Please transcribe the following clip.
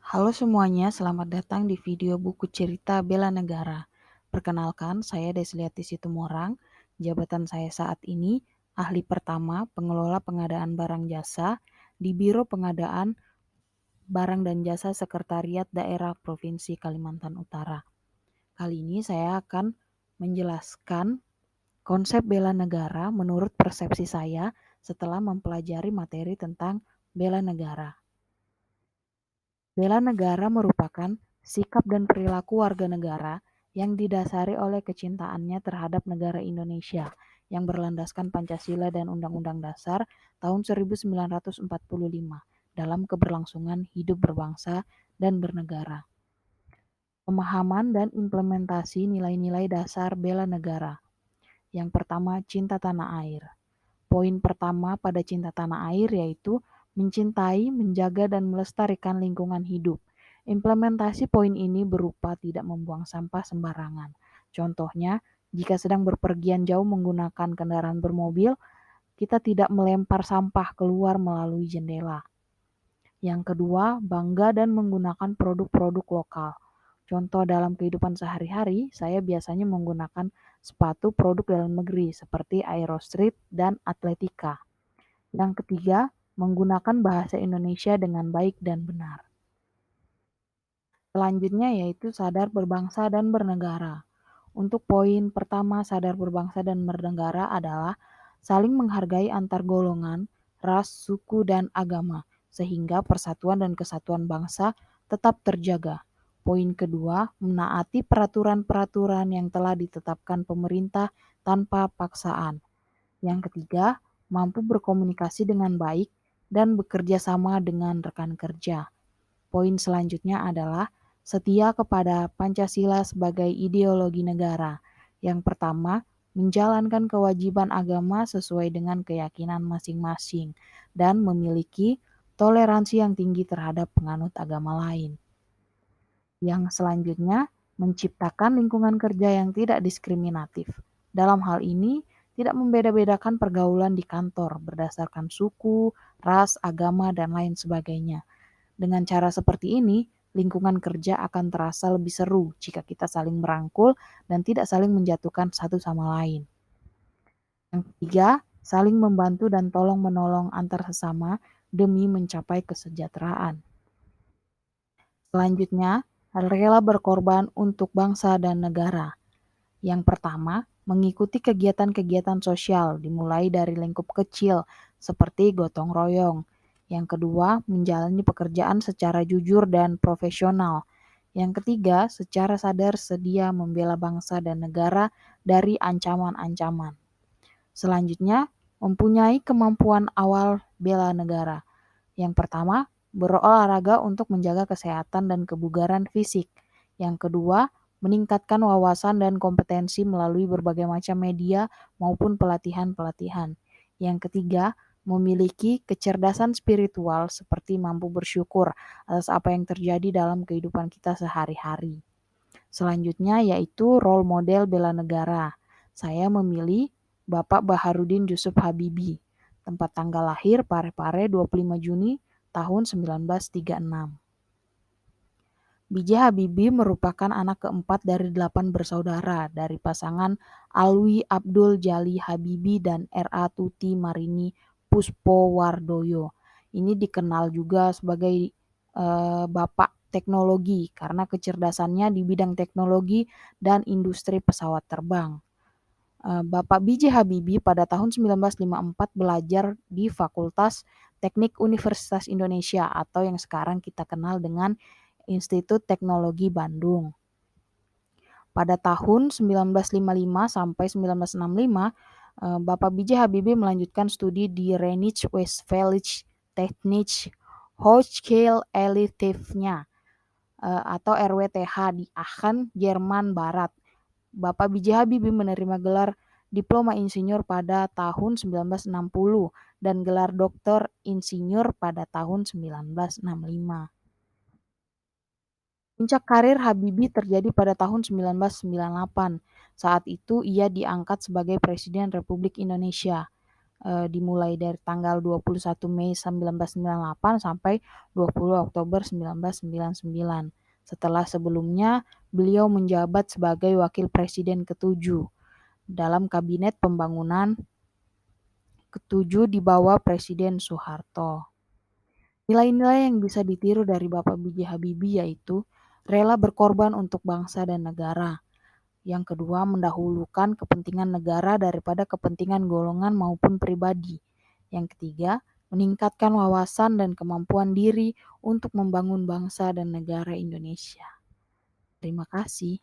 Halo semuanya, selamat datang di video buku cerita Bela Negara. Perkenalkan, saya Desliati Situmorang. Jabatan saya saat ini ahli pertama pengelola pengadaan barang jasa di Biro Pengadaan Barang dan Jasa Sekretariat Daerah Provinsi Kalimantan Utara. Kali ini saya akan menjelaskan konsep bela negara menurut persepsi saya setelah mempelajari materi tentang bela negara. Bela negara merupakan sikap dan perilaku warga negara yang didasari oleh kecintaannya terhadap negara Indonesia yang berlandaskan Pancasila dan Undang-Undang Dasar tahun 1945 dalam keberlangsungan hidup berbangsa dan bernegara. Pemahaman dan implementasi nilai-nilai dasar bela negara. Yang pertama, cinta tanah air. Poin pertama pada cinta tanah air yaitu mencintai, menjaga, dan melestarikan lingkungan hidup. Implementasi poin ini berupa tidak membuang sampah sembarangan. Contohnya, jika sedang berpergian jauh menggunakan kendaraan bermobil, kita tidak melempar sampah keluar melalui jendela. Yang kedua, bangga dan menggunakan produk-produk lokal. Contoh dalam kehidupan sehari-hari, saya biasanya menggunakan sepatu produk dalam negeri seperti Aerostreet dan Atletica. Yang ketiga, menggunakan bahasa Indonesia dengan baik dan benar. Selanjutnya yaitu sadar berbangsa dan bernegara. Untuk poin pertama sadar berbangsa dan bernegara adalah saling menghargai antar golongan, ras, suku, dan agama, sehingga persatuan dan kesatuan bangsa tetap terjaga. Poin kedua, menaati peraturan-peraturan yang telah ditetapkan pemerintah tanpa paksaan. Yang ketiga, mampu berkomunikasi dengan baik dan bekerja sama dengan rekan kerja. Poin selanjutnya adalah setia kepada Pancasila sebagai ideologi negara. Yang pertama, menjalankan kewajiban agama sesuai dengan keyakinan masing-masing dan memiliki toleransi yang tinggi terhadap penganut agama lain. Yang selanjutnya, menciptakan lingkungan kerja yang tidak diskriminatif. Dalam hal ini, tidak membeda-bedakan pergaulan di kantor berdasarkan suku, ras, agama, dan lain sebagainya. Dengan cara seperti ini, lingkungan kerja akan terasa lebih seru jika kita saling merangkul dan tidak saling menjatuhkan satu sama lain. Yang ketiga, saling membantu dan tolong-menolong antar sesama demi mencapai kesejahteraan. Selanjutnya, rela berkorban untuk bangsa dan negara. Yang pertama, mengikuti kegiatan-kegiatan sosial dimulai dari lingkup kecil seperti gotong royong. Yang kedua, menjalani pekerjaan secara jujur dan profesional. Yang ketiga, secara sadar sedia membela bangsa dan negara dari ancaman-ancaman. Selanjutnya, mempunyai kemampuan awal bela negara. Yang pertama, berolahraga untuk menjaga kesehatan dan kebugaran fisik. Yang kedua, meningkatkan wawasan dan kompetensi melalui berbagai macam media maupun pelatihan-pelatihan. Yang ketiga, memiliki kecerdasan spiritual seperti mampu bersyukur atas apa yang terjadi dalam kehidupan kita sehari-hari. Selanjutnya yaitu role model bela negara. Saya memilih Bapak Baharudin Yusuf Habibie. Tempat tanggal lahir Parepare 25 Juni tahun 1936. B.J. Habibie merupakan anak keempat dari 8 bersaudara dari pasangan Alwi Abdul Jali Habibie dan R.A. Tuti Marini Puspowardoyo. Ini dikenal juga sebagai Bapak Teknologi karena kecerdasannya di bidang teknologi dan industri pesawat terbang. Bapak B.J. Habibie pada tahun 1954 belajar di Fakultas Teknik Universitas Indonesia atau yang sekarang kita kenal dengan Institut Teknologi Bandung. Pada tahun 1955 sampai 1965, Bapak B.J. Habibie melanjutkan studi di Rheinische-Westfälische Technische Hochschule Elitev-nya atau RWTH di Aachen, Jerman Barat. Bapak B.J. Habibie menerima gelar Diploma Insinyur pada tahun 1960 dan gelar Doktor Insinyur pada tahun 1965. Puncak karir Habibie terjadi pada tahun 1998. Saat itu ia diangkat sebagai Presiden Republik Indonesia. dimulai dari tanggal 21 Mei 1998 sampai 20 Oktober 1999. Setelah sebelumnya beliau menjabat sebagai Wakil Presiden ke-7 dalam Kabinet Pembangunan ke-7 di bawah Presiden Soeharto. Nilai-nilai yang bisa ditiru dari Bapak B.J. Habibie yaitu rela berkorban untuk bangsa dan negara. Yang kedua, mendahulukan kepentingan negara daripada kepentingan golongan maupun pribadi. Yang ketiga, meningkatkan wawasan dan kemampuan diri untuk membangun bangsa dan negara Indonesia. Terima kasih.